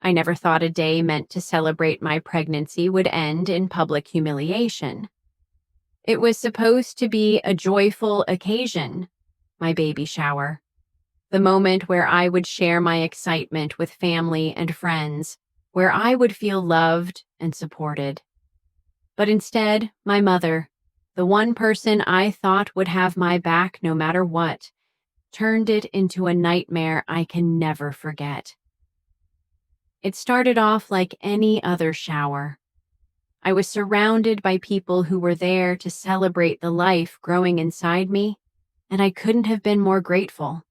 I never thought a day meant to celebrate my pregnancy would end in public humiliation. It was supposed to be a joyful occasion, my baby shower, the moment where I would share my excitement with family and friends, where I would feel loved and supported. But instead, my mother, the one person I thought would have my back no matter what, turned it into a nightmare I can never forget. It started off like any other shower. I was surrounded by people who were there to celebrate the life growing inside me, and I couldn't have been more grateful.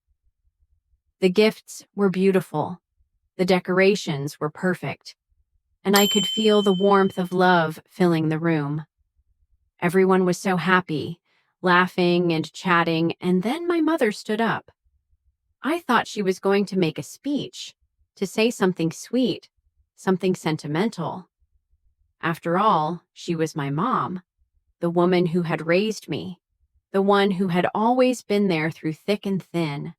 The gifts were beautiful, the decorations were perfect, and I could feel the warmth of love filling the room. Everyone was so happy, laughing and chatting, and then my mother stood up. I thought she was going to make a speech, to say something sweet, something sentimental. After all, she was my mom, the woman who had raised me, the one who had always been there through thick and thin.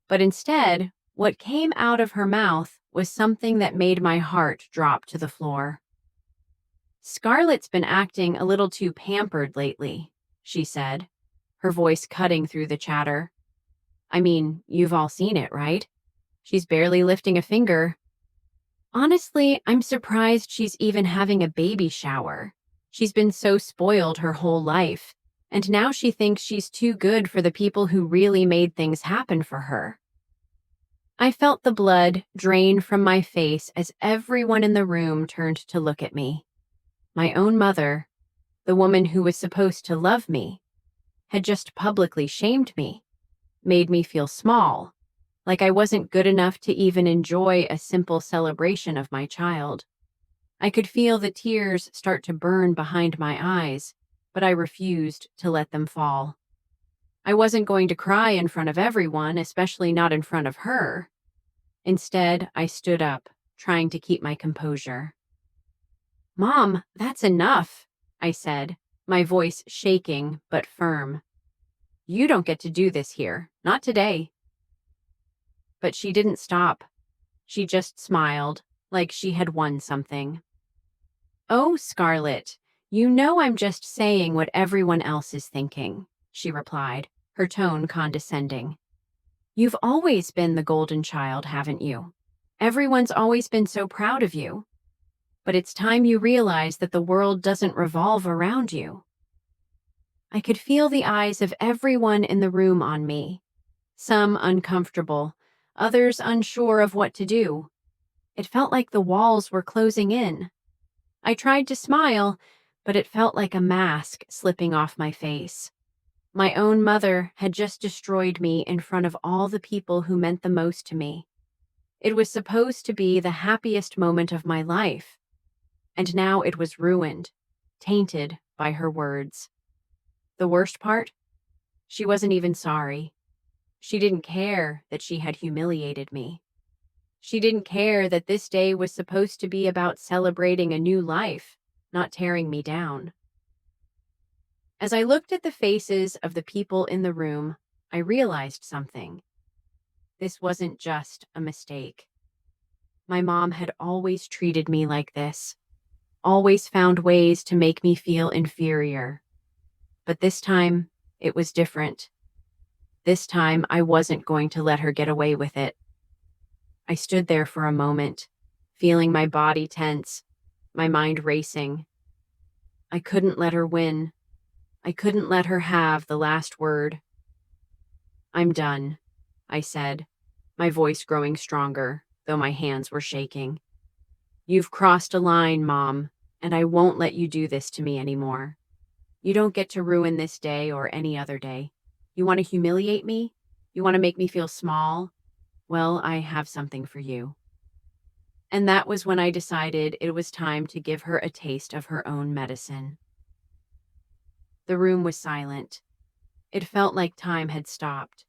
But instead, what came out of her mouth was something that made my heart drop to the floor. "Scarlett's been acting a little too pampered lately," she said, her voice cutting through the chatter. "I mean, you've all seen it, right? She's barely lifting a finger. Honestly, I'm surprised she's even having a baby shower. She's been so spoiled her whole life, and now she thinks she's too good for the people who really made things happen for her." I felt the blood drain from my face as everyone in the room turned to look at me. My own mother, the woman who was supposed to love me, had just publicly shamed me, made me feel small, like I wasn't good enough to even enjoy a simple celebration of my child. I could feel the tears start to burn behind my eyes, but I refused to let them fall. I wasn't going to cry in front of everyone, especially not in front of her. Instead, I stood up, trying to keep my composure. "Mom, that's enough," I said, my voice shaking but firm. "You don't get to do this here, not today." But she didn't stop. She just smiled, like she had won something. "Oh, Scarlett, you know I'm just saying what everyone else is thinking," she replied, her tone condescending. "You've always been the golden child, haven't you? Everyone's always been so proud of you. But it's time you realize that the world doesn't revolve around you." I could feel the eyes of everyone in the room on me, some uncomfortable, others unsure of what to do. It felt like the walls were closing in. I tried to smile, but it felt like a mask slipping off my face. My own mother had just destroyed me in front of all the people who meant the most to me. It was supposed to be the happiest moment of my life, and now it was ruined, tainted by her words. The worst part? She wasn't even sorry. She didn't care that she had humiliated me. She didn't care that this day was supposed to be about celebrating a new life, not tearing me down. As I looked at the faces of the people in the room, I realized something. This wasn't just a mistake. My mom had always treated me like this, always found ways to make me feel inferior. But this time, it was different. This time, I wasn't going to let her get away with it. I stood there for a moment, feeling my body tense, my mind racing. I couldn't let her win. I couldn't let her have the last word. "I'm done," I said, my voice growing stronger, though my hands were shaking. "You've crossed a line, Mom, and I won't let you do this to me anymore. You don't get to ruin this day or any other day. You want to humiliate me? You want to make me feel small? Well, I have something for you." And that was when I decided it was time to give her a taste of her own medicine. The room was silent. It felt like time had stopped.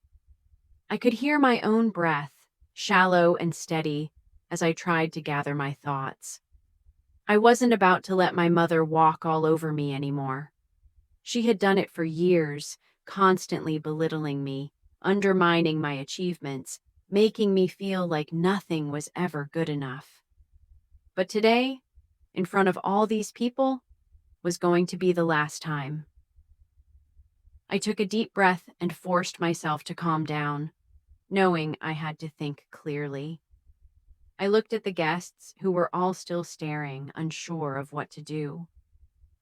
I could hear my own breath, shallow and steady, as I tried to gather my thoughts. I wasn't about to let my mother walk all over me anymore. She had done it for years, constantly belittling me, undermining my achievements, making me feel like nothing was ever good enough. But today, in front of all these people, was going to be the last time. I took a deep breath and forced myself to calm down, knowing I had to think clearly. I looked at the guests, who were all still staring, unsure of what to do.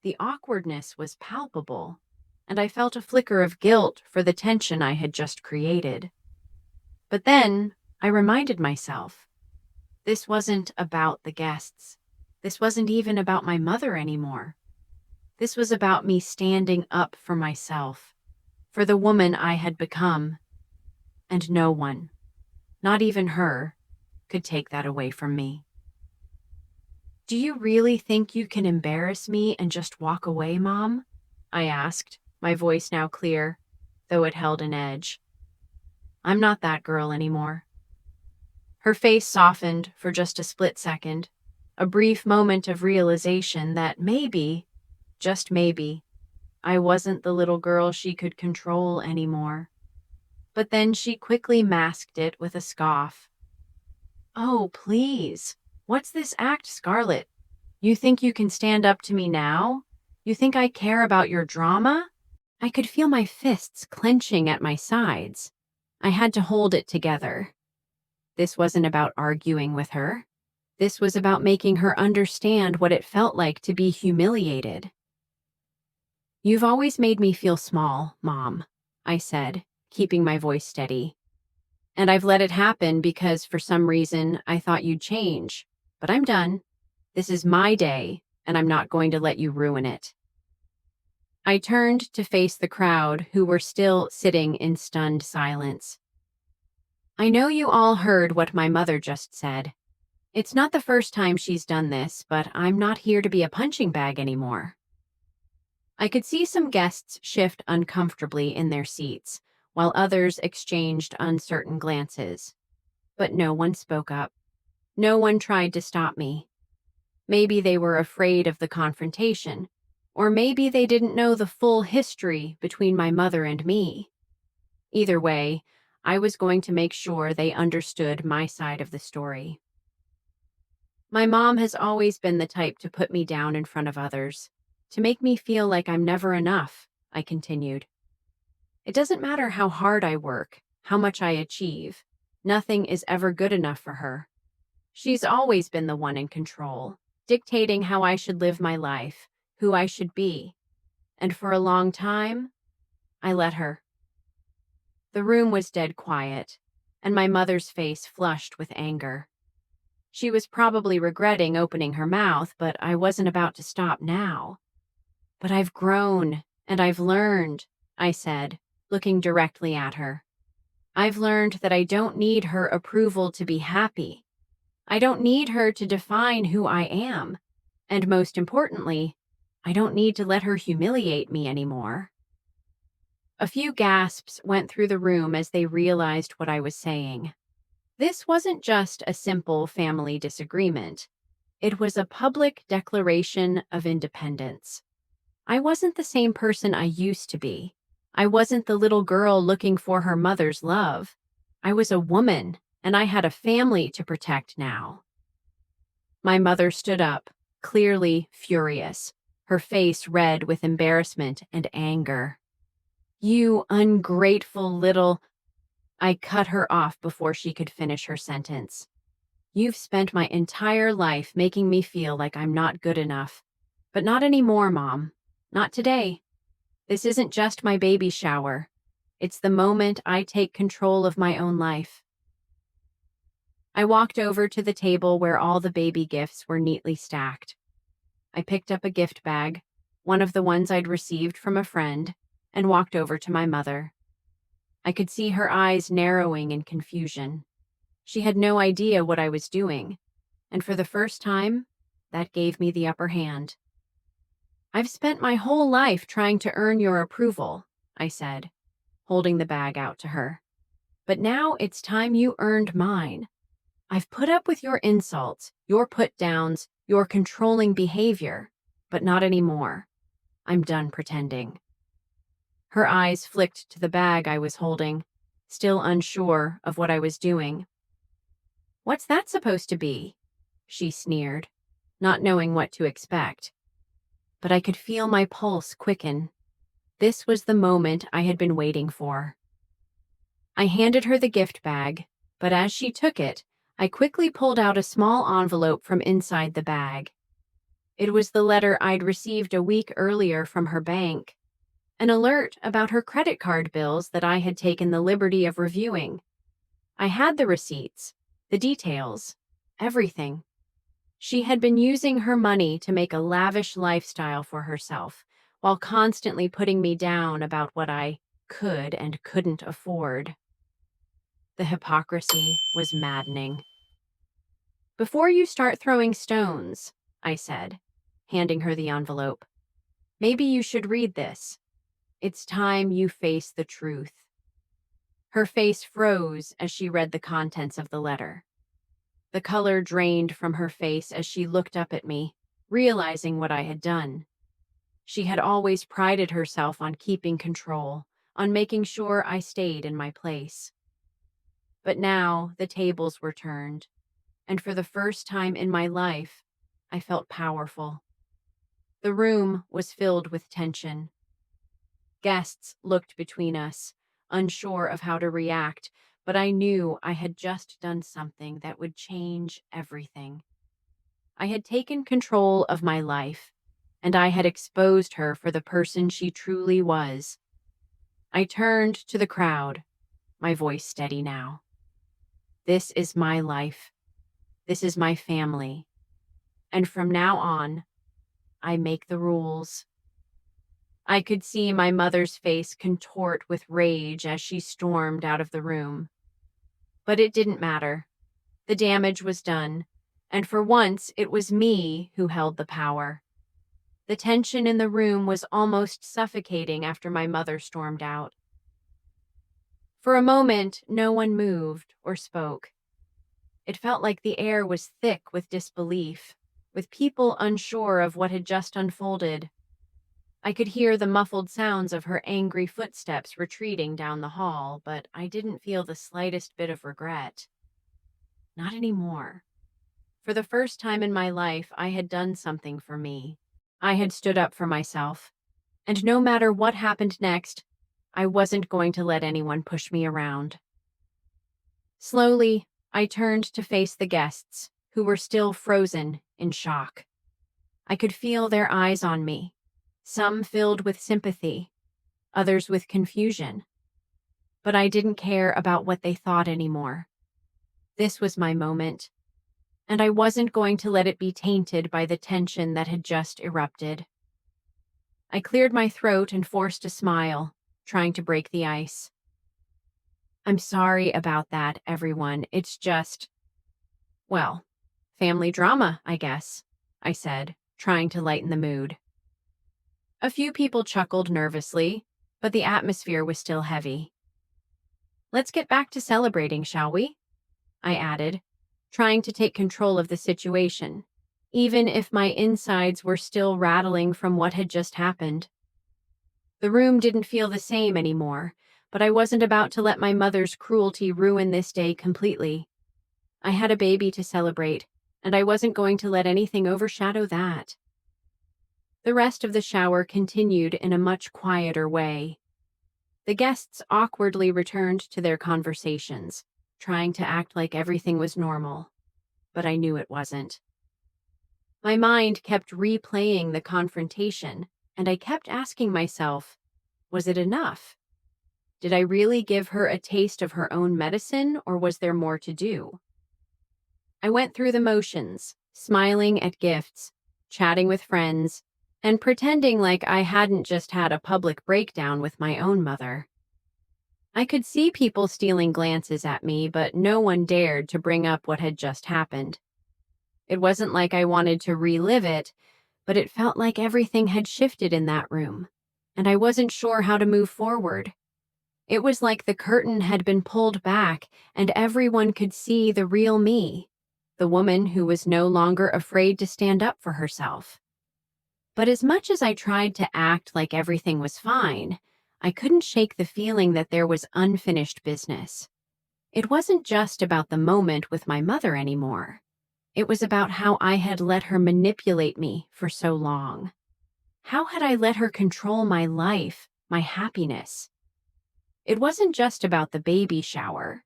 The awkwardness was palpable, and I felt a flicker of guilt for the tension I had just created. But then I reminded myself, this wasn't about the guests. This wasn't even about my mother anymore. This was about me standing up for myself, for the woman I had become, and no one, not even her, could take that away from me. "Do you really think you can embarrass me and just walk away, Mom?" I asked, my voice now clear, though it held an edge. "I'm not that girl anymore." Her face softened for just a split second, a brief moment of realization that maybe, just maybe, I wasn't the little girl she could control anymore. But then she quickly masked it with a scoff. "Oh, please. What's this act, Scarlett? You think you can stand up to me now? You think I care about your drama?" I could feel my fists clenching at my sides. I had to hold it together. This wasn't about arguing with her. This was about making her understand what it felt like to be humiliated. "You've always made me feel small, Mom," I said, keeping my voice steady. "And I've let it happen because for some reason I thought you'd change. But I'm done. This is my day, and I'm not going to let you ruin it." I turned to face the crowd, who were still sitting in stunned silence. "I know you all heard what my mother just said. It's not the first time she's done this, but I'm not here to be a punching bag anymore." I could see some guests shift uncomfortably in their seats, while others exchanged uncertain glances. But no one spoke up. No one tried to stop me. Maybe they were afraid of the confrontation, or maybe they didn't know the full history between my mother and me. Either way, I was going to make sure they understood my side of the story. "My mom has always been the type to put me down in front of others, to make me feel like I'm never enough," I continued. "It doesn't matter how hard I work, how much I achieve. Nothing is ever good enough for her. She's always been the one in control, dictating how I should live my life, who I should be. And for a long time, I let her." The room was dead quiet, and my mother's face flushed with anger. She was probably regretting opening her mouth, but I wasn't about to stop now. "But I've grown, and I've learned," I said, looking directly at her. "I've learned that I don't need her approval to be happy. I don't need her to define who I am. And most importantly, I don't need to let her humiliate me anymore." A few gasps went through the room as they realized what I was saying. This wasn't just a simple family disagreement. It was a public declaration of independence. I wasn't the same person I used to be. I wasn't the little girl looking for her mother's love. I was a woman, and I had a family to protect now. My mother stood up, clearly furious, her face red with embarrassment and anger. "You ungrateful little—" I cut her off before she could finish her sentence. "You've spent my entire life making me feel like I'm not good enough. But not anymore, Mom. Not today. This isn't just my baby shower. It's the moment I take control of my own life." I walked over to the table where all the baby gifts were neatly stacked. I picked up a gift bag, one of the ones I'd received from a friend, and walked over to my mother. I could see her eyes narrowing in confusion. She had no idea what I was doing, and for the first time, that gave me the upper hand. "I've spent my whole life trying to earn your approval," I said, holding the bag out to her. "But now it's time you earned mine. I've put up with your insults, your put-downs, your controlling behavior, but not anymore. I'm done pretending." Her eyes flicked to the bag I was holding, still unsure of what I was doing. "What's that supposed to be?" she sneered. not knowing what to expect. But I could feel my pulse quicken. This was the moment I had been waiting for. I handed her the gift bag, but as she took it, I quickly pulled out a small envelope from inside the bag. It was the letter I'd received a week earlier from her bank, an alert about her credit card bills that I had taken the liberty of reviewing. I had the receipts, the details, everything. She had been using her money to make a lavish lifestyle for herself, while constantly putting me down about what I could and couldn't afford. The hypocrisy was maddening. "Before you start throwing stones," I said, handing her the envelope, "maybe you should read this. It's time you face the truth." Her face froze as she read the contents of the letter. The color drained from her face as she looked up at me, realizing what I had done. She had always prided herself on keeping control, on making sure I stayed in my place. But now the tables were turned, and for the first time in my life, I felt powerful. The room was filled with tension. Guests looked between us, unsure of how to react, but I knew I had just done something that would change everything. I had taken control of my life, and I had exposed her for the person she truly was. I turned to the crowd, my voice steady now. This is my life. This is my family. And from now on, I make the rules. I could see my mother's face contort with rage as she stormed out of the room. But it didn't matter. The damage was done, and for once it was me who held the power. The tension in the room was almost suffocating after my mother stormed out. For a moment, no one moved or spoke. It felt like the air was thick with disbelief, with people unsure of what had just unfolded. I could hear the muffled sounds of her angry footsteps retreating down the hall, but I didn't feel the slightest bit of regret. Not anymore. For the first time in my life, I had done something for me. I had stood up for myself. And no matter what happened next, I wasn't going to let anyone push me around. Slowly, I turned to face the guests, who were still frozen in shock. I could feel their eyes on me, some filled with sympathy, others with confusion. But I didn't care about what they thought anymore. This was my moment, and I wasn't going to let it be tainted by the tension that had just erupted. I cleared my throat and forced a smile, trying to break the ice. "I'm sorry about that, everyone. It's just, well, family drama, I guess," I said, trying to lighten the mood. A few people chuckled nervously, but the atmosphere was still heavy. "Let's get back to celebrating, shall we?" I added, trying to take control of the situation, even if my insides were still rattling from what had just happened. The room didn't feel the same anymore, but I wasn't about to let my mother's cruelty ruin this day completely. I had a baby to celebrate, and I wasn't going to let anything overshadow that. The rest of the shower continued in a much quieter way. The guests awkwardly returned to their conversations, trying to act like everything was normal, but I knew it wasn't. My mind kept replaying the confrontation, and I kept asking myself, was it enough? Did I really give her a taste of her own medicine, or was there more to do? I went through the motions, smiling at gifts, chatting with friends, and pretending like I hadn't just had a public breakdown with my own mother. I could see people stealing glances at me, but no one dared to bring up what had just happened. It wasn't like I wanted to relive it, but it felt like everything had shifted in that room, and I wasn't sure how to move forward. It was like the curtain had been pulled back, and everyone could see the real me, the woman who was no longer afraid to stand up for herself. But as much as I tried to act like everything was fine, I couldn't shake the feeling that there was unfinished business. It wasn't just about the moment with my mother anymore. It was about how I had let her manipulate me for so long. How had I let her control my life, my happiness? It wasn't just about the baby shower.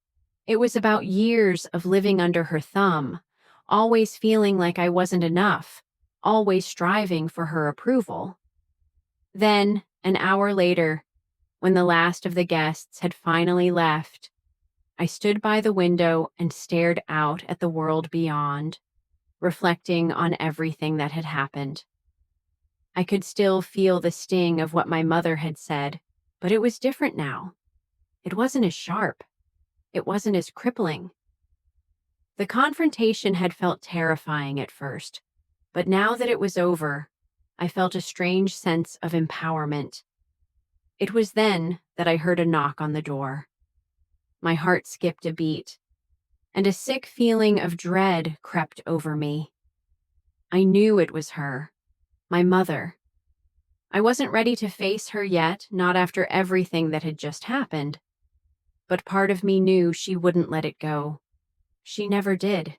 It was about years of living under her thumb, always feeling like I wasn't enough, always striving for her approval. Then, an hour later, when the last of the guests had finally left, I stood by the window and stared out at the world beyond, reflecting on everything that had happened. I could still feel the sting of what my mother had said, but it was different now. It wasn't as sharp. It wasn't as crippling. The confrontation had felt terrifying at first, but now that it was over, I felt a strange sense of empowerment. It was then that I heard a knock on the door. My heart skipped a beat, and a sick feeling of dread crept over me. I knew it was her, my mother. I wasn't ready to face her yet, not after everything that had just happened. But part of me knew she wouldn't let it go. She never did.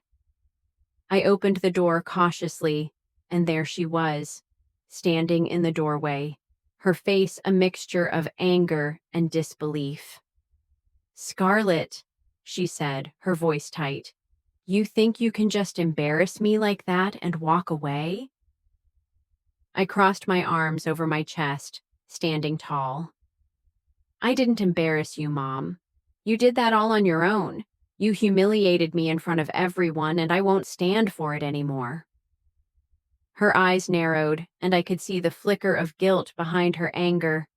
I opened the door cautiously, and there she was, standing in the doorway, her face a mixture of anger and disbelief. "Scarlett," she said, her voice tight, "you think you can just embarrass me like that and walk away?" I crossed my arms over my chest, standing tall. "I didn't embarrass you, Mom. You did that all on your own. You humiliated me in front of everyone, and I won't stand for it anymore." Her eyes narrowed, and I could see the flicker of guilt behind her anger,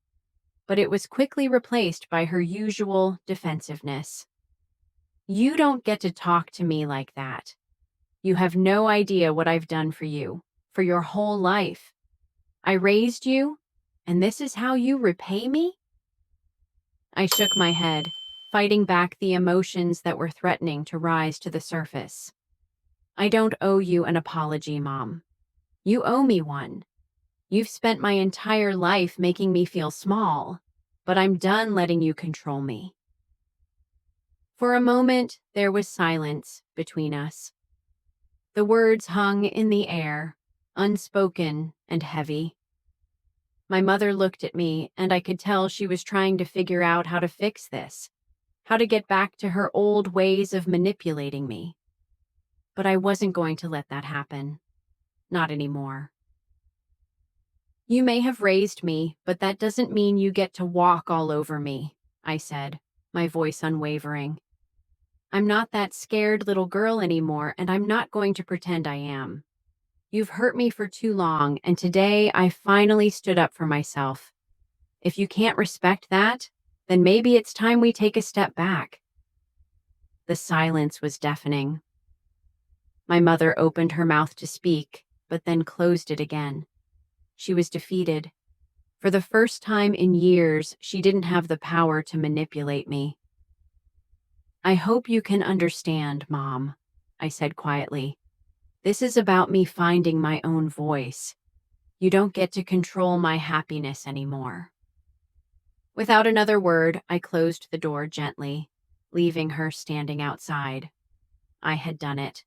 but it was quickly replaced by her usual defensiveness. "You don't get to talk to me like that. You have no idea what I've done for you, for your whole life. I raised you, and this is how you repay me?" I shook my head, fighting back the emotions that were threatening to rise to the surface. "I don't owe you an apology, Mom. You owe me one. You've spent my entire life making me feel small, but I'm done letting you control me." For a moment, there was silence between us. The words hung in the air, unspoken and heavy. My mother looked at me, and I could tell she was trying to figure out how to fix this, how to get back to her old ways of manipulating me. But I wasn't going to let that happen. Not anymore. "You may have raised me, but that doesn't mean you get to walk all over me," I said, my voice unwavering. "I'm not that scared little girl anymore, and I'm not going to pretend I am. You've hurt me for too long, and today I finally stood up for myself. If you can't respect that, then maybe it's time we take a step back." The silence was deafening. My mother opened her mouth to speak, but then closed it again. She was defeated. For the first time in years, she didn't have the power to manipulate me. "I hope you can understand, Mom," I said quietly. "This is about me finding my own voice. You don't get to control my happiness anymore." Without another word, I closed the door gently, leaving her standing outside. I had done it.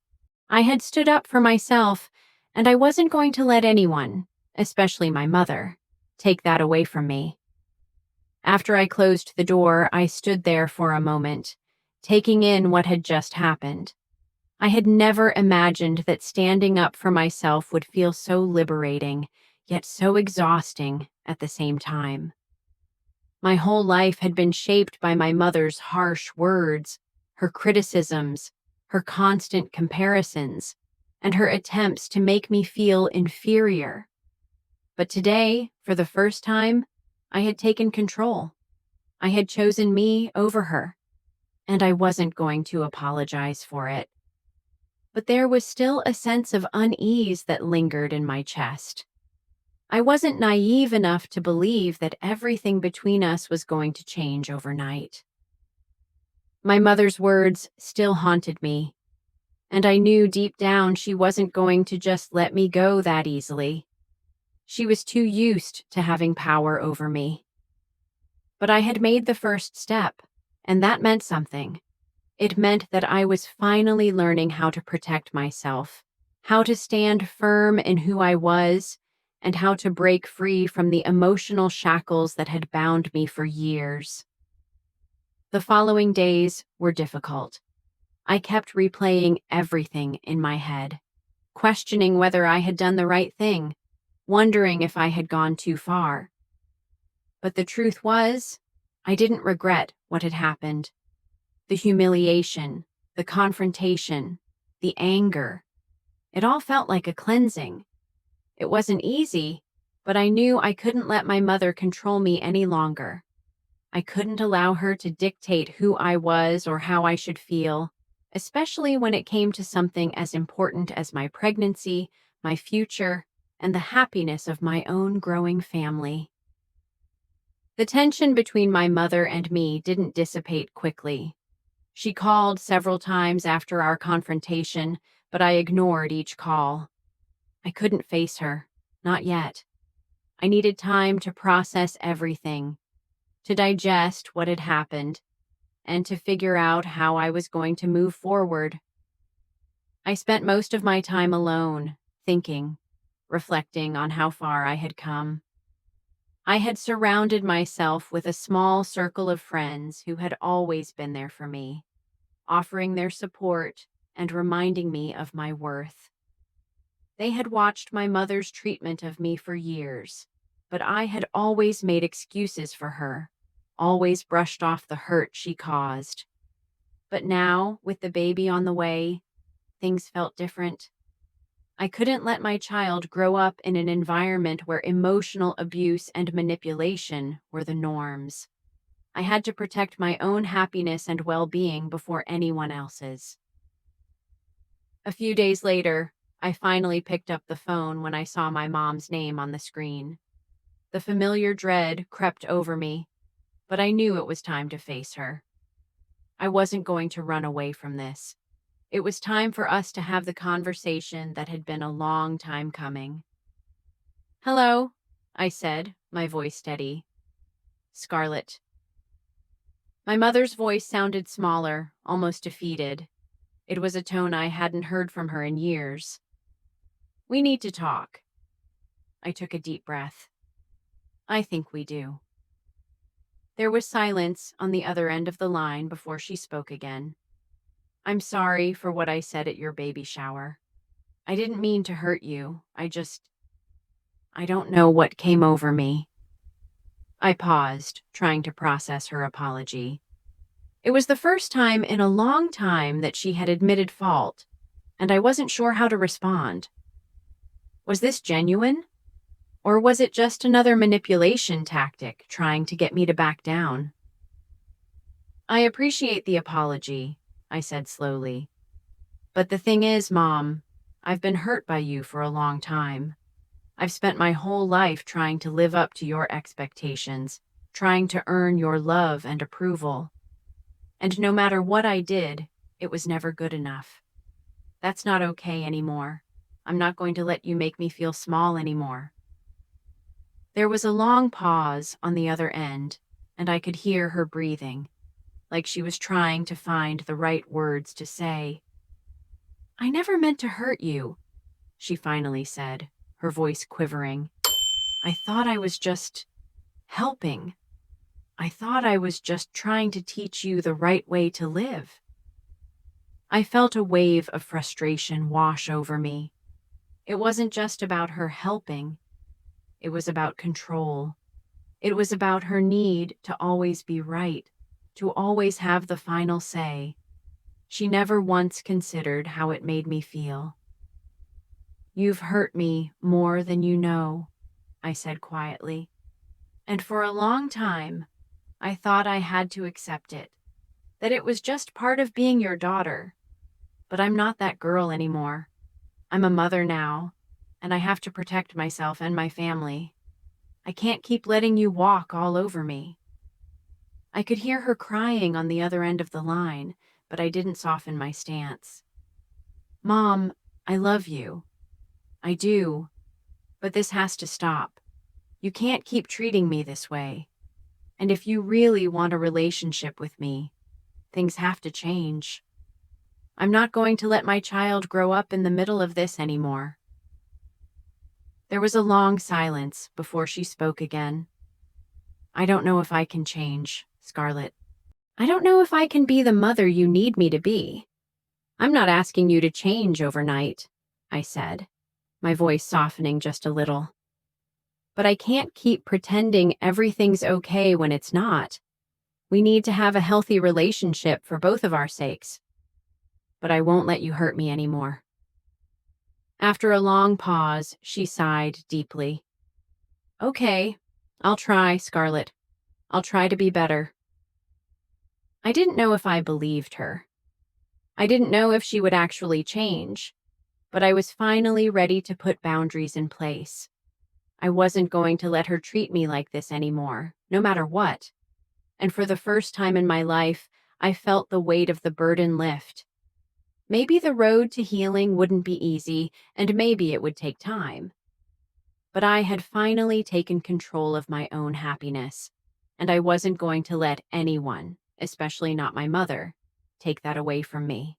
I had stood up for myself, and I wasn't going to let anyone, especially my mother, take that away from me. After I closed the door, I stood there for a moment, taking in what had just happened. I had never imagined that standing up for myself would feel so liberating, yet so exhausting at the same time. My whole life had been shaped by my mother's harsh words, her criticisms, her constant comparisons, and her attempts to make me feel inferior. But today, for the first time, I had taken control. I had chosen me over her, and I wasn't going to apologize for it. But there was still a sense of unease that lingered in my chest. I wasn't naive enough to believe that everything between us was going to change overnight. My mother's words still haunted me, and I knew deep down she wasn't going to just let me go that easily. She was too used to having power over me. But I had made the first step, and that meant something. It meant that I was finally learning how to protect myself, how to stand firm in who I was, and how to break free from the emotional shackles that had bound me for years. The following days were difficult. I kept replaying everything in my head, questioning whether I had done the right thing, wondering if I had gone too far. But the truth was, I didn't regret what had happened. The humiliation, the confrontation, the anger, it all felt like a cleansing. It wasn't easy, but I knew I couldn't let my mother control me any longer. I couldn't allow her to dictate who I was or how I should feel, especially when it came to something as important as my pregnancy, my future, and the happiness of my own growing family. The tension between my mother and me didn't dissipate quickly. She called several times after our confrontation, but I ignored each call. I couldn't face her, not yet. I needed time to process everything, to digest what had happened, and to figure out how I was going to move forward. I spent most of my time alone, thinking, reflecting on how far I had come. I had surrounded myself with a small circle of friends who had always been there for me, offering their support and reminding me of my worth. They had watched my mother's treatment of me for years, but I had always made excuses for her, always brushed off the hurt she caused. But now, with the baby on the way, things felt different. I couldn't let my child grow up in an environment where emotional abuse and manipulation were the norms. I had to protect my own happiness and well-being before anyone else's. A few days later, I finally picked up the phone when I saw my mom's name on the screen. The familiar dread crept over me, but I knew it was time to face her. I wasn't going to run away from this. It was time for us to have the conversation that had been a long time coming. "Hello," I said, my voice steady. "Scarlett." My mother's voice sounded smaller, almost defeated. It was a tone I hadn't heard from her in years. "We need to talk." I took a deep breath. "I think we do." There was silence on the other end of the line before she spoke again. "I'm sorry for what I said at your baby shower. I didn't mean to hurt you. I don't know what came over me." I paused, trying to process her apology. It was the first time in a long time that she had admitted fault, and I wasn't sure how to respond. Was this genuine? Or was it just another manipulation tactic trying to get me to back down? "I appreciate the apology," I said slowly. "But the thing is, Mom, I've been hurt by you for a long time. I've spent my whole life trying to live up to your expectations, trying to earn your love and approval. And no matter what I did, it was never good enough. That's not okay anymore. I'm not going to let you make me feel small anymore." There was a long pause on the other end, and I could hear her breathing, like she was trying to find the right words to say. "I never meant to hurt you," she finally said, her voice quivering. "I thought I was just helping. I thought I was just trying to teach you the right way to live." I felt a wave of frustration wash over me. It wasn't just about her helping. It was about control. It was about her need to always be right, to always have the final say. She never once considered how it made me feel. "You've hurt me more than you know," I said quietly. "And for a long time, I thought I had to accept it, that it was just part of being your daughter. But I'm not that girl anymore. I'm a mother now, and I have to protect myself and my family. I can't keep letting you walk all over me." I could hear her crying on the other end of the line, but I didn't soften my stance. "Mom, I love you. I do. But this has to stop. You can't keep treating me this way. And if you really want a relationship with me, Things have to change. I'm not going to let my child grow up in the middle of this anymore." There was a long silence before she spoke again. "I don't know if I can change, Scarlett. I don't know if I can be the mother you need me to be. I'm not asking you to change overnight," I said, my voice softening just a little. "But I can't keep pretending everything's okay when it's not. We need to have a healthy relationship for both of our sakes. But I won't let you hurt me anymore." After a long pause, she sighed deeply. "Okay, I'll try, Scarlett. I'll try to be better." I didn't know if I believed her. I didn't know if she would actually change, but I was finally ready to put boundaries in place. I wasn't going to let her treat me like this anymore, no matter what. And for the first time in my life, I felt the weight of the burden lift. Maybe the road to healing wouldn't be easy, and maybe it would take time. But I had finally taken control of my own happiness, and I wasn't going to let anyone, especially not my mother, take that away from me.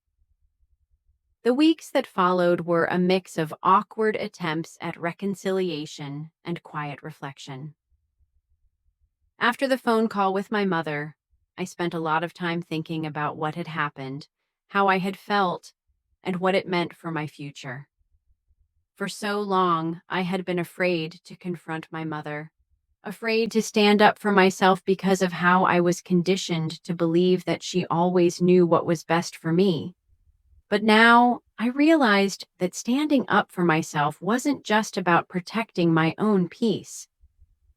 The weeks that followed were a mix of awkward attempts at reconciliation and quiet reflection. After the phone call with my mother, I spent a lot of time thinking about what had happened, how I had felt, and what it meant for my future. For so long, I had been afraid to confront my mother, afraid to stand up for myself because of how I was conditioned to believe that she always knew what was best for me. But now, I realized that standing up for myself wasn't just about protecting my own peace.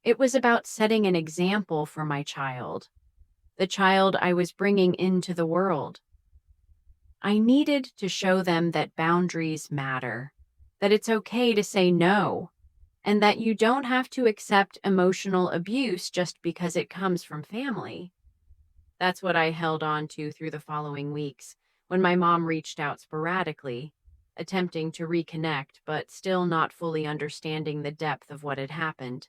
It was about setting an example for my child, the child I was bringing into the world. I needed to show them that boundaries matter, that it's okay to say no, and that you don't have to accept emotional abuse just because it comes from family. That's what I held on to through the following weeks, when my mom reached out sporadically, attempting to reconnect, but still not fully understanding the depth of what had happened.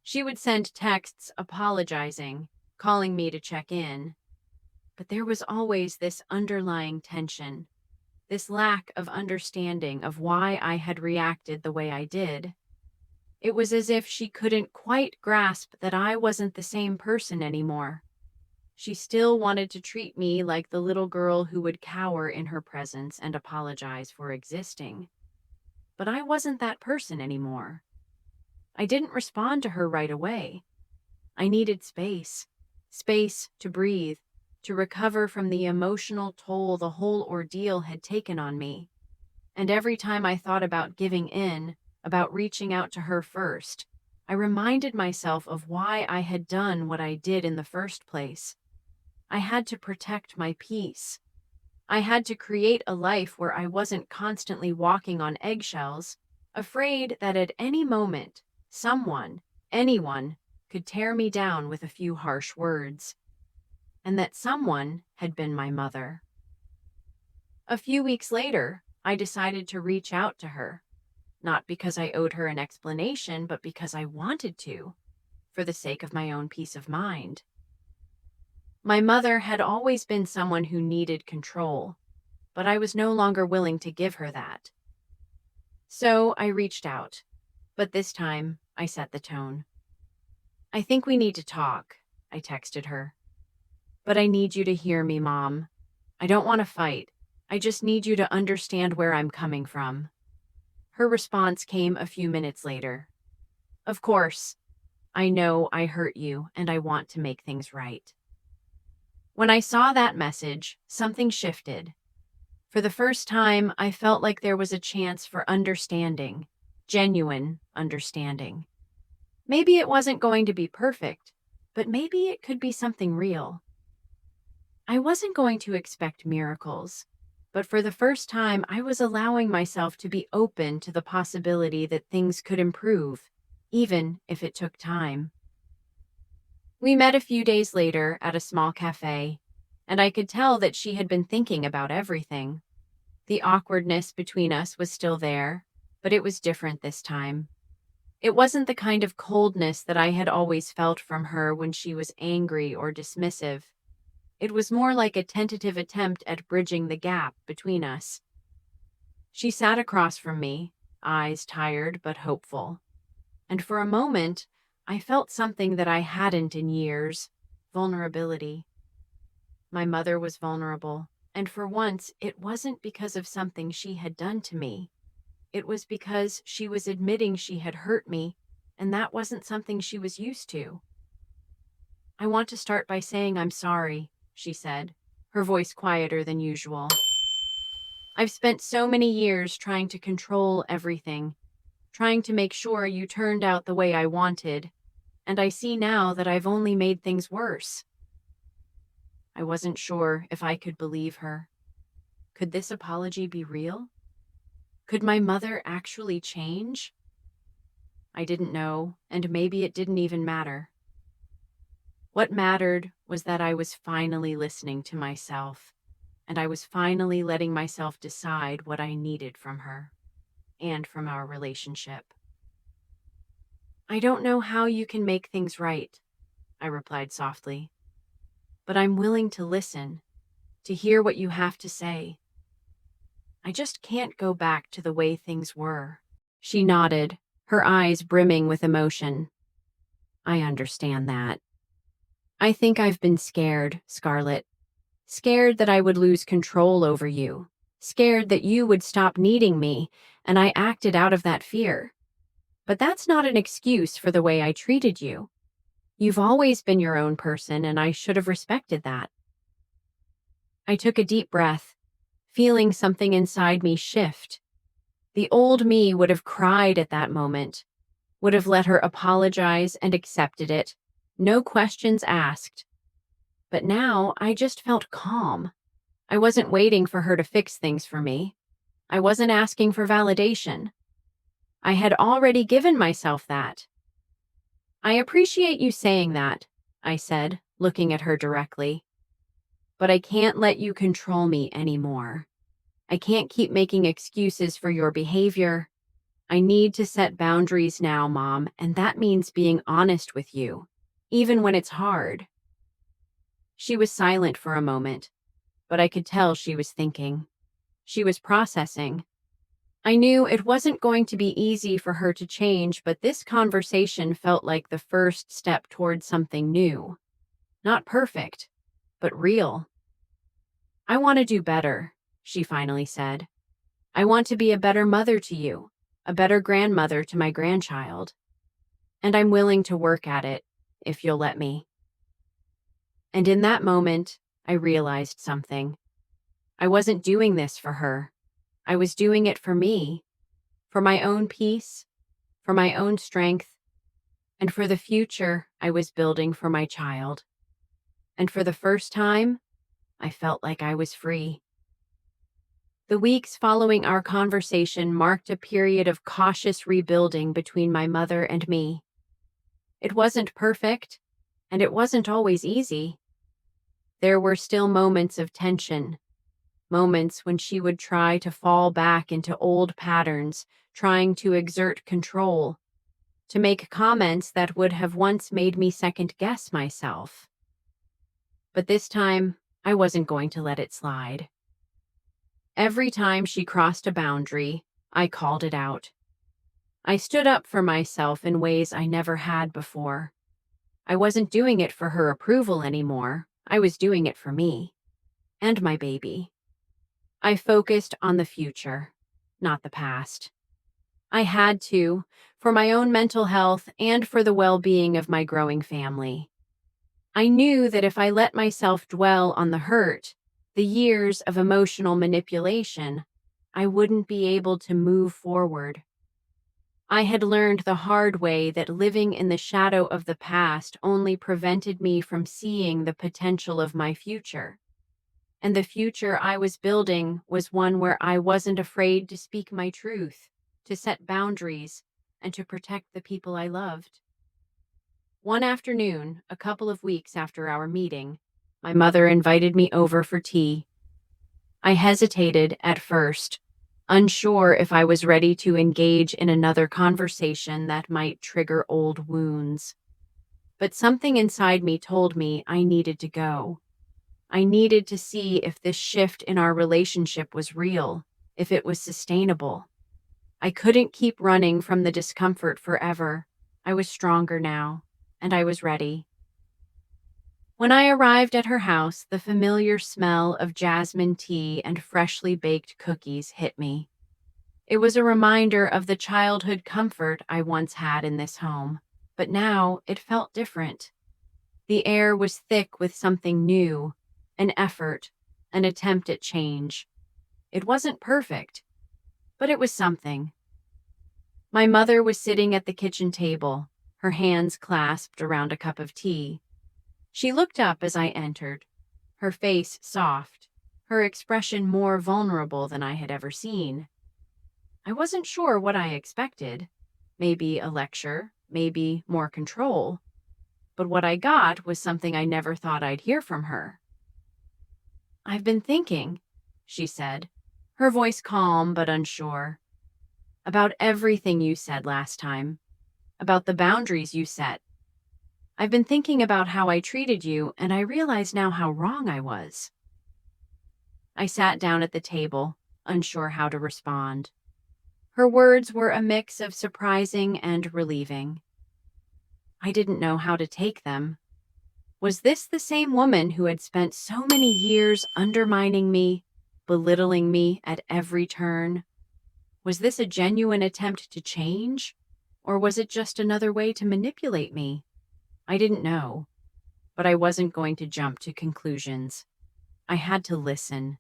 She would send texts apologizing, calling me to check in. But there was always this underlying tension, this lack of understanding of why I had reacted the way I did. It was as if she couldn't quite grasp that I wasn't the same person anymore. She still wanted to treat me like the little girl who would cower in her presence and apologize for existing. But I wasn't that person anymore. I didn't respond to her right away. I needed space to breathe, to recover from the emotional toll the whole ordeal had taken on me. And every time I thought about giving in, about reaching out to her first, I reminded myself of why I had done what I did in the first place. I had to protect my peace. I had to create a life where I wasn't constantly walking on eggshells, afraid that at any moment, someone, anyone, could tear me down with a few harsh words. And that someone had been my mother. A few weeks later, I decided to reach out to her, not because I owed her an explanation, but because I wanted to, for the sake of my own peace of mind. My mother had always been someone who needed control, but I was no longer willing to give her that. So I reached out, but this time I set the tone. "I think we need to talk," I texted her. "But I need you to hear me, Mom. I don't want to fight. I just need you to understand where I'm coming from." Her response came a few minutes later. "Of course. I know I hurt you, and I want to make things right." When I saw that message, something shifted. For the first time, I felt like there was a chance for understanding, genuine understanding. Maybe it wasn't going to be perfect, but maybe it could be something real. I wasn't going to expect miracles, but for the first time, I was allowing myself to be open to the possibility that things could improve, even if it took time. We met a few days later at a small cafe, and I could tell that she had been thinking about everything. The awkwardness between us was still there, but it was different this time. It wasn't the kind of coldness that I had always felt from her when she was angry or dismissive. It was more like a tentative attempt at bridging the gap between us. She sat across from me, eyes tired but hopeful. And for a moment, I felt something that I hadn't in years: vulnerability. My mother was vulnerable, and for once, it wasn't because of something she had done to me. It was because she was admitting she had hurt me, and that wasn't something she was used to. "I want to start by saying I'm sorry," she said, her voice quieter than usual. "I've spent so many years trying to control everything, trying to make sure you turned out the way I wanted, and I see now that I've only made things worse." I wasn't sure if I could believe her. Could this apology be real? Could my mother actually change? I didn't know, and maybe it didn't even matter. What mattered was that I was finally listening to myself, and I was finally letting myself decide what I needed from her and from our relationship. "I don't know how you can make things right," I replied softly, "but I'm willing to listen, to hear what you have to say. I just can't go back to the way things were." She nodded, her eyes brimming with emotion. "I understand that. I think I've been scared, Scarlett. Scared that I would lose control over you. Scared that you would stop needing me, and I acted out of that fear. But that's not an excuse for the way I treated you. You've always been your own person, and I should have respected that." I took a deep breath, feeling something inside me shift. The old me would have cried at that moment, would have let her apologize and accepted it, no questions asked. But now I just felt calm. I wasn't waiting for her to fix things for me. I wasn't asking for validation. I had already given myself that. "I appreciate you saying that," I said, looking at her directly. "But I can't let you control me anymore. I can't keep making excuses for your behavior. I need to set boundaries now, Mom, and that means being honest with you, even when it's hard." She was silent for a moment, but I could tell she was thinking. She was processing. I knew it wasn't going to be easy for her to change, but this conversation felt like the first step toward something new. Not perfect, but real. "I want to do better," she finally said. "I want to be a better mother to you, a better grandmother to my grandchild. And I'm willing to work at it, if you'll let me." And in that moment, I realized something. I wasn't doing this for her. I was doing it for me, for my own peace, for my own strength, and for the future I was building for my child. And for the first time, I felt like I was free. The weeks following our conversation marked a period of cautious rebuilding between my mother and me. It wasn't perfect, and it wasn't always easy. There were still moments of tension, moments when she would try to fall back into old patterns, trying to exert control, to make comments that would have once made me second-guess myself. But this time, I wasn't going to let it slide. Every time she crossed a boundary, I called it out. I stood up for myself in ways I never had before. I wasn't doing it for her approval anymore. I was doing it for me and my baby. I focused on the future, not the past. I had to, for my own mental health and for the well-being of my growing family. I knew that if I let myself dwell on the hurt, the years of emotional manipulation, I wouldn't be able to move forward. I had learned the hard way that living in the shadow of the past only prevented me from seeing the potential of my future. And the future I was building was one where I wasn't afraid to speak my truth, to set boundaries, and to protect the people I loved. One afternoon, a couple of weeks after our meeting, my mother invited me over for tea. I hesitated at first, unsure if I was ready to engage in another conversation that might trigger old wounds. But something inside me told me I needed to go. I needed to see if this shift in our relationship was real, if it was sustainable. I couldn't keep running from the discomfort forever. I was stronger now, and I was ready. When I arrived at her house, the familiar smell of jasmine tea and freshly baked cookies hit me. It was a reminder of the childhood comfort I once had in this home, but now it felt different. The air was thick with something new, an effort, an attempt at change. It wasn't perfect, but it was something. My mother was sitting at the kitchen table, her hands clasped around a cup of tea. She looked up as I entered, her face soft, her expression more vulnerable than I had ever seen. I wasn't sure what I expected. Maybe a lecture, maybe more control. But what I got was something I never thought I'd hear from her. "I've been thinking," she said, her voice calm but unsure, "about everything you said last time, about the boundaries you set. I've been thinking about how I treated you, and I realize now how wrong I was." I sat down at the table, unsure how to respond. Her words were a mix of surprising and relieving. I didn't know how to take them. Was this the same woman who had spent so many years undermining me, belittling me at every turn? Was this a genuine attempt to change? Or was it just another way to manipulate me? I didn't know, but I wasn't going to jump to conclusions. I had to listen.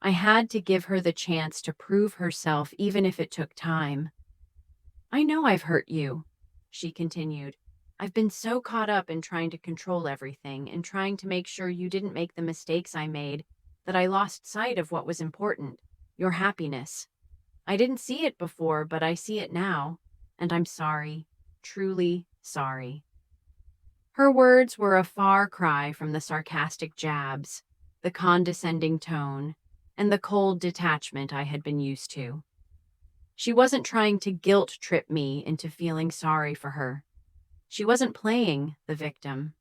I had to give her the chance to prove herself, even if it took time. "I know I've hurt you," she continued. "I've been so caught up in trying to control everything and trying to make sure you didn't make the mistakes I made that I lost sight of what was important, your happiness. I didn't see it before, but I see it now, and I'm sorry, truly sorry." Her words were a far cry from the sarcastic jabs, the condescending tone, and the cold detachment I had been used to. She wasn't trying to guilt trip me into feeling sorry for her. She wasn't playing the victim.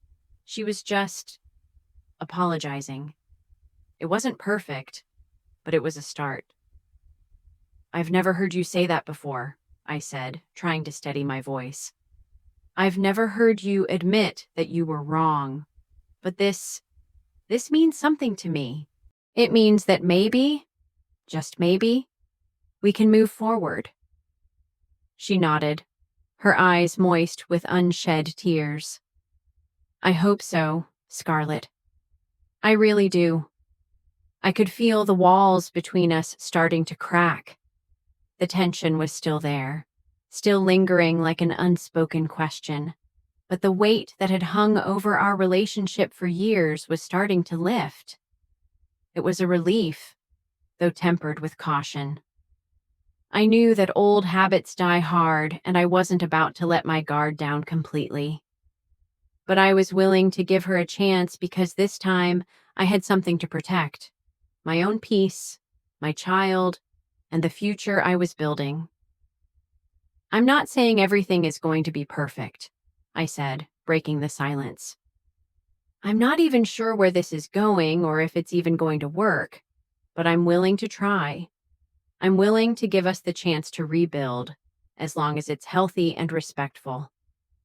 She was just apologizing. It wasn't perfect, but it was a start. "I've never heard you say that before," I said, trying to steady my voice. "I've never heard you admit that you were wrong, but this means something to me. It means that maybe, just maybe, we can move forward." She nodded, her eyes moist with unshed tears. "I hope so, Scarlett. I really do." I could feel the walls between us starting to crack. The tension was still there, still lingering like an unspoken question, but the weight that had hung over our relationship for years was starting to lift. It was a relief, though tempered with caution. I knew that old habits die hard, and I wasn't about to let my guard down completely. But I was willing to give her a chance because this time I had something to protect. My own peace, my child, and the future I was building. "I'm not saying everything is going to be perfect," I said, breaking the silence. "I'm not even sure where this is going or if it's even going to work, but I'm willing to try. I'm willing to give us the chance to rebuild, as long as it's healthy and respectful.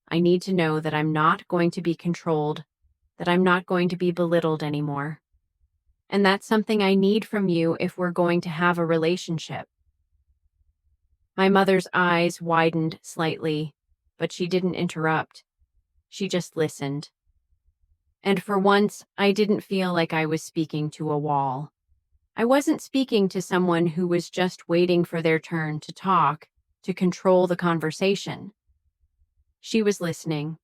I need to know that I'm not going to be controlled, that I'm not going to be belittled anymore. And that's something I need from you if we're going to have a relationship." My mother's eyes widened slightly, but she didn't interrupt. She just listened. And for once, I didn't feel like I was speaking to a wall. I wasn't speaking to someone who was just waiting for their turn to talk, to control the conversation. She was listening,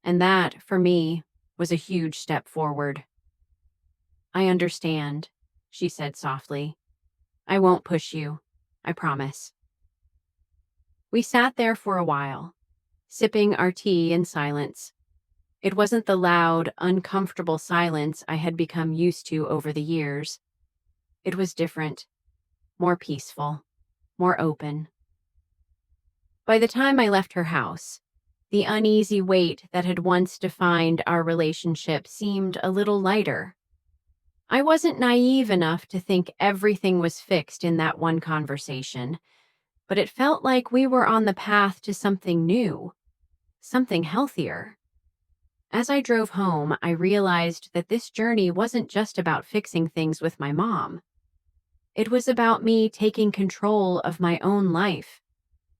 and that, for me, was a huge step forward. "I understand," she said softly. "I won't push you. I promise." We sat there for a while, sipping our tea in silence. It wasn't the loud, uncomfortable silence I had become used to over the years. It was different, more peaceful, more open. By the time I left her house, the uneasy weight that had once defined our relationship seemed a little lighter. I wasn't naive enough to think everything was fixed in that one conversation, but it felt like we were on the path to something new, something healthier. As I drove home, I realized that this journey wasn't just about fixing things with my mom. It was about me taking control of my own life,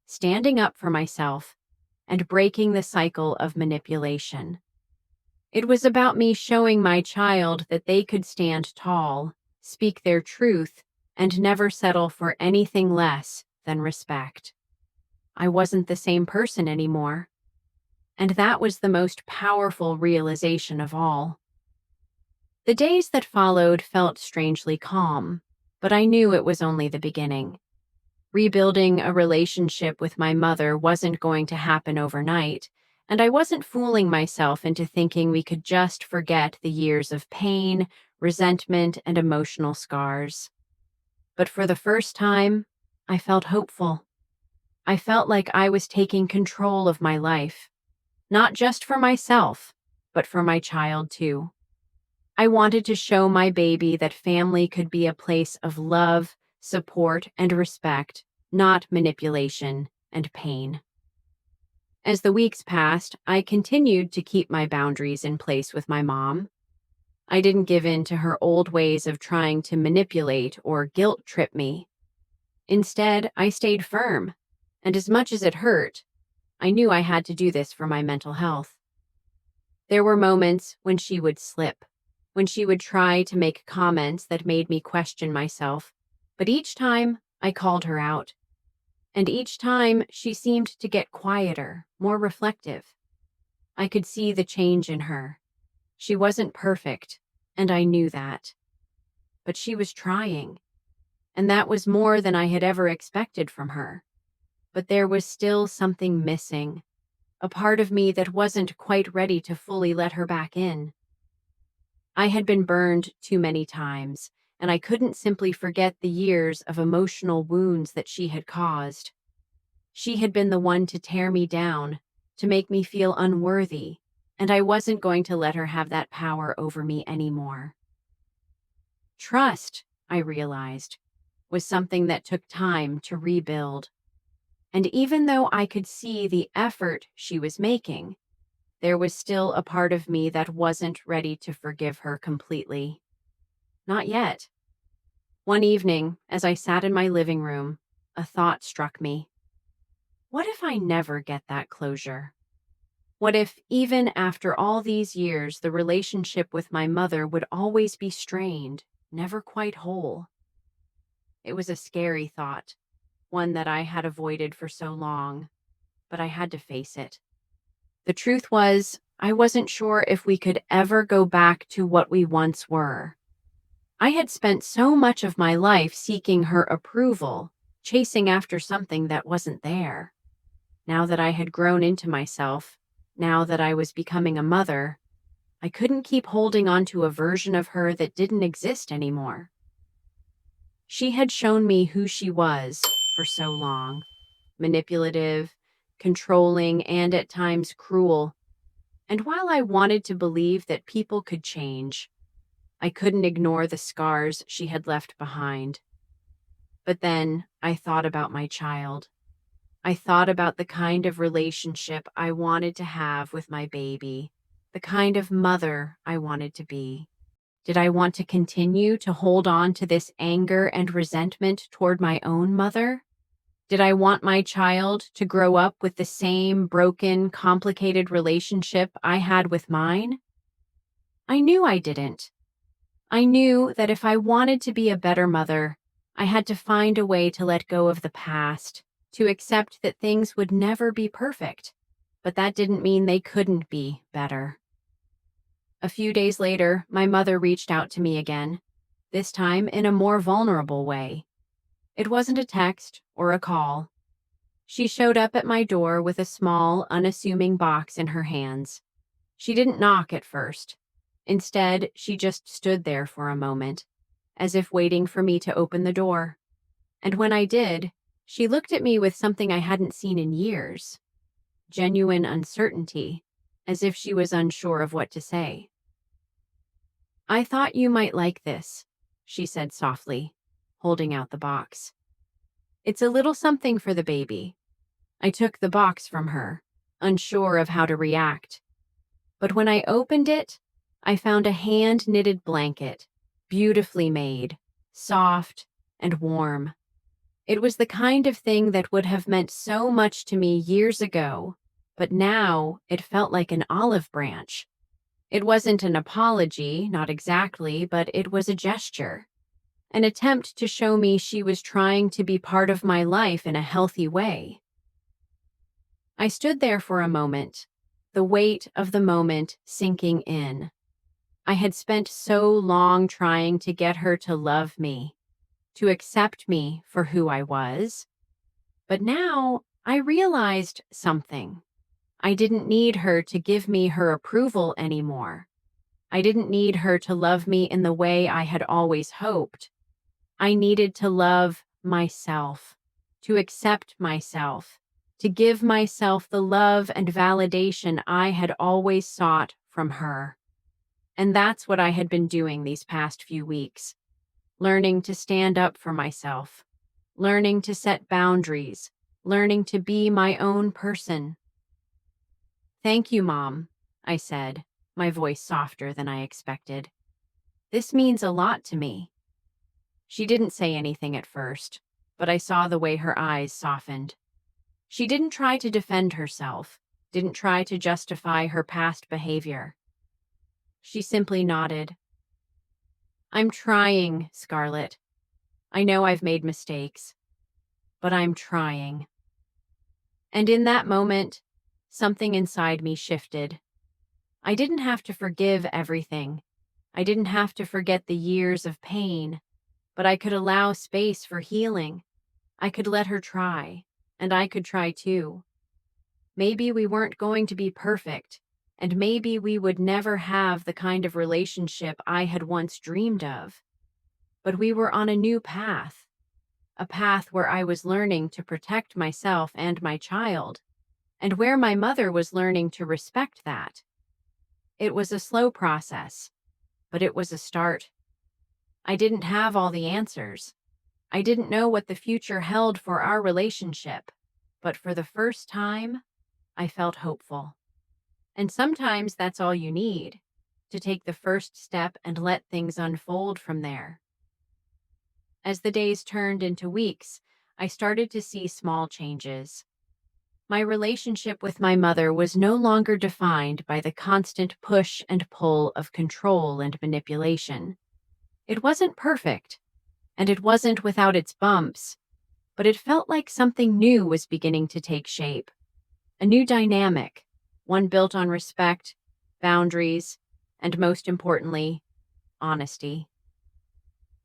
standing up for myself, and breaking the cycle of manipulation. It was about me showing my child that they could stand tall, speak their truth, and never settle for anything less than respect. I wasn't the same person anymore, and that was the most powerful realization of all. The days that followed felt strangely calm, but I knew it was only the beginning. Rebuilding a relationship with my mother wasn't going to happen overnight, and I wasn't fooling myself into thinking we could just forget the years of pain, resentment, and emotional scars. But for the first time, I felt hopeful. I felt like I was taking control of my life, not just for myself, but for my child too. I wanted to show my baby that family could be a place of love, support, and respect, not manipulation and pain. As the weeks passed, I continued to keep my boundaries in place with my mom. I didn't give in to her old ways of trying to manipulate or guilt trip me. Instead, I stayed firm, and as much as it hurt, I knew I had to do this for my mental health. There were moments when she would slip, when she would try to make comments that made me question myself, but each time I called her out. And each time she seemed to get quieter, more reflective. I could see the change in her. She wasn't perfect, and I knew that. But she was trying, and that was more than I had ever expected from her. But there was still something missing, a part of me that wasn't quite ready to fully let her back in. I had been burned too many times, and I couldn't simply forget the years of emotional wounds that she had caused. She had been the one to tear me down, to make me feel unworthy, and I wasn't going to let her have that power over me anymore. Trust, I realized, was something that took time to rebuild. And even though I could see the effort she was making, there was still a part of me that wasn't ready to forgive her completely. Not yet. One evening, as I sat in my living room, a thought struck me. What if I never get that closure? What if, even after all these years, the relationship with my mother would always be strained, never quite whole? It was a scary thought, one that I had avoided for so long, but I had to face it. The truth was, I wasn't sure if we could ever go back to what we once were. I had spent so much of my life seeking her approval, chasing after something that wasn't there. Now that I had grown into myself, now that I was becoming a mother, I couldn't keep holding on to a version of her that didn't exist anymore. She had shown me who she was for so long, manipulative, controlling, and at times cruel. And while I wanted to believe that people could change, I couldn't ignore the scars she had left behind. But then I thought about my child. I thought about the kind of relationship I wanted to have with my baby, the kind of mother I wanted to be. Did I want to continue to hold on to this anger and resentment toward my own mother? Did I want my child to grow up with the same broken, complicated relationship I had with mine? I knew I didn't. I knew that if I wanted to be a better mother, I had to find a way to let go of the past, to accept that things would never be perfect, but that didn't mean they couldn't be better. A few days later, my mother reached out to me again, this time in a more vulnerable way. It wasn't a text or a call. She showed up at my door with a small, unassuming box in her hands. She didn't knock at first. Instead, she just stood there for a moment, as if waiting for me to open the door. And when I did, she looked at me with something I hadn't seen in years. Genuine uncertainty, as if she was unsure of what to say. "I thought you might like this," she said softly, holding out the box. "It's a little something for the baby." I took the box from her, unsure of how to react. But when I opened it, I found a hand-knitted blanket, beautifully made, soft, and warm. It was the kind of thing that would have meant so much to me years ago, but now it felt like an olive branch. It wasn't an apology, not exactly, but it was a gesture, an attempt to show me she was trying to be part of my life in a healthy way. I stood there for a moment, the weight of the moment sinking in. I had spent so long trying to get her to love me, to accept me for who I was. But now I realized something. I didn't need her to give me her approval anymore. I didn't need her to love me in the way I had always hoped. I needed to love myself, to accept myself, to give myself the love and validation I had always sought from her. And that's what I had been doing these past few weeks, learning to stand up for myself, learning to set boundaries, learning to be my own person. "Thank you, Mom," I said, my voice softer than I expected. "This means a lot to me." She didn't say anything at first, but I saw the way her eyes softened. She didn't try to defend herself, didn't try to justify her past behavior. She simply nodded. "I'm trying, Scarlett. I know I've made mistakes, but I'm trying." And in that moment, something inside me shifted. I didn't have to forgive everything. I didn't have to forget the years of pain, but I could allow space for healing. I could let her try, and I could try too. Maybe we weren't going to be perfect, and maybe we would never have the kind of relationship I had once dreamed of. But we were on a new path, a path where I was learning to protect myself and my child, and where my mother was learning to respect that. It was a slow process, but it was a start. I didn't have all the answers. I didn't know what the future held for our relationship, but for the first time, I felt hopeful. And sometimes that's all you need, to take the first step and let things unfold from there. As the days turned into weeks, I started to see small changes. My relationship with my mother was no longer defined by the constant push and pull of control and manipulation. It wasn't perfect, and it wasn't without its bumps, but it felt like something new was beginning to take shape. A new dynamic, one built on respect, boundaries, and most importantly, honesty.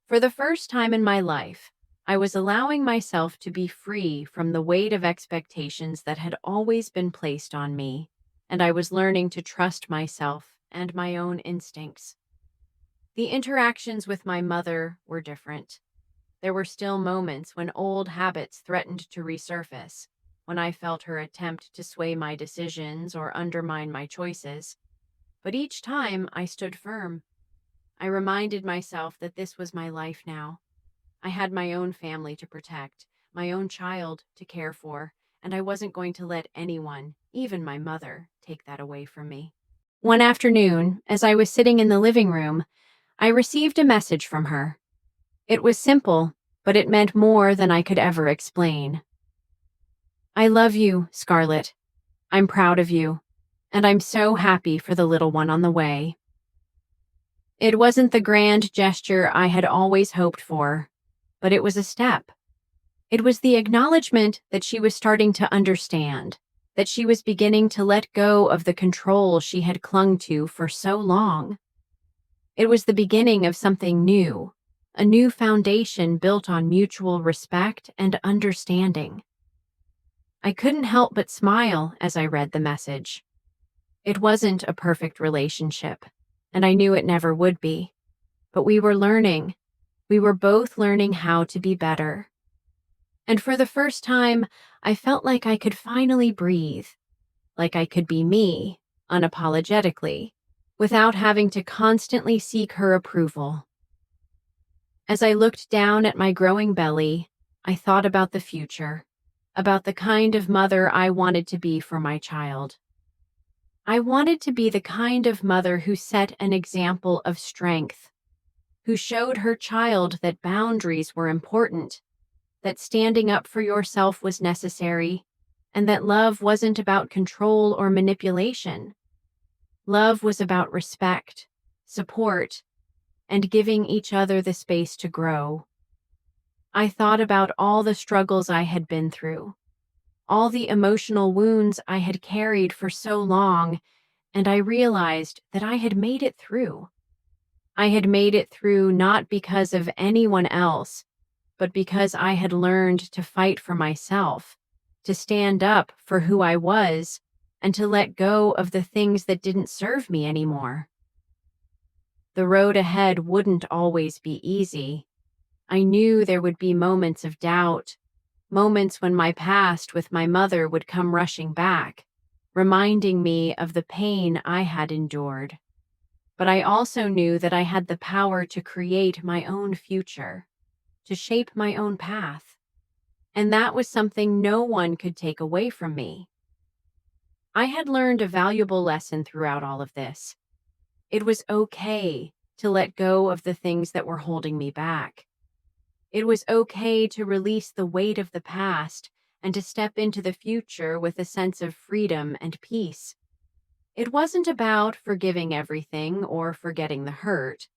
For the first time in my life, I was allowing myself to be free from the weight of expectations that had always been placed on me, and I was learning to trust myself and my own instincts. The interactions with my mother were different. There were still moments when old habits threatened to resurface, when I felt her attempt to sway my decisions or undermine my choices. But each time I stood firm. I reminded myself that this was my life now. I had my own family to protect, my own child to care for, and I wasn't going to let anyone, even my mother, take that away from me. One afternoon, as I was sitting in the living room, I received a message from her. It was simple, but it meant more than I could ever explain. "I love you, Scarlett. I'm proud of you, and I'm so happy for the little one on the way." It wasn't the grand gesture I had always hoped for, but it was a step. It was the acknowledgement that she was starting to understand, that she was beginning to let go of the control she had clung to for so long. It was the beginning of something new, a new foundation built on mutual respect and understanding. I couldn't help but smile as I read the message. It wasn't a perfect relationship, and I knew it never would be. But we were learning. We were both learning how to be better. And for the first time, I felt like I could finally breathe, like I could be me, unapologetically, without having to constantly seek her approval. As I looked down at my growing belly, I thought about the future, about the kind of mother I wanted to be for my child. I wanted to be the kind of mother who set an example of strength, who showed her child that boundaries were important, that standing up for yourself was necessary, and that love wasn't about control or manipulation. Love was about respect, support, and giving each other the space to grow. I thought about all the struggles I had been through, all the emotional wounds I had carried for so long, and I realized that I had made it through. I had made it through not because of anyone else, but because I had learned to fight for myself, to stand up for who I was, and to let go of the things that didn't serve me anymore. The road ahead wouldn't always be easy. I knew there would be moments of doubt, moments when my past with my mother would come rushing back, reminding me of the pain I had endured. But I also knew that I had the power to create my own future, to shape my own path. And that was something no one could take away from me. I had learned a valuable lesson throughout all of this. It was okay to let go of the things that were holding me back. It was okay to release the weight of the past and to step into the future with a sense of freedom and peace. It wasn't about forgiving everything or forgetting the hurt.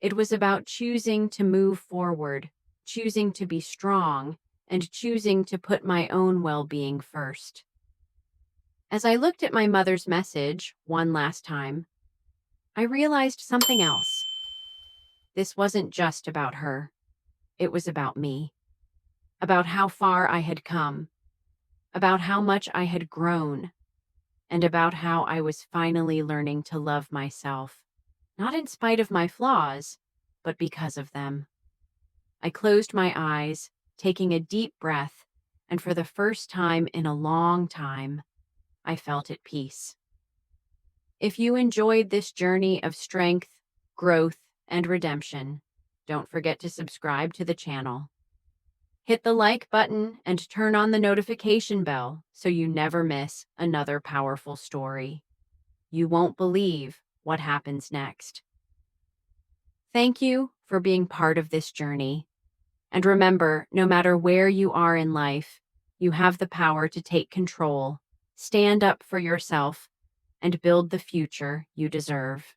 It was about choosing to move forward, choosing to be strong, and choosing to put my own well-being first. As I looked at my mother's message one last time, I realized something else. This wasn't just about her. It was about me, about how far I had come, about how much I had grown, and about how I was finally learning to love myself, not in spite of my flaws, but because of them. I closed my eyes, taking a deep breath, and for the first time in a long time, I felt at peace. If you enjoyed this journey of strength, growth, and redemption, don't forget to subscribe to the channel. Hit the like button and turn on the notification bell so you never miss another powerful story. You won't believe what happens next. Thank you for being part of this journey. And remember, no matter where you are in life, you have the power to take control, stand up for yourself, and build the future you deserve.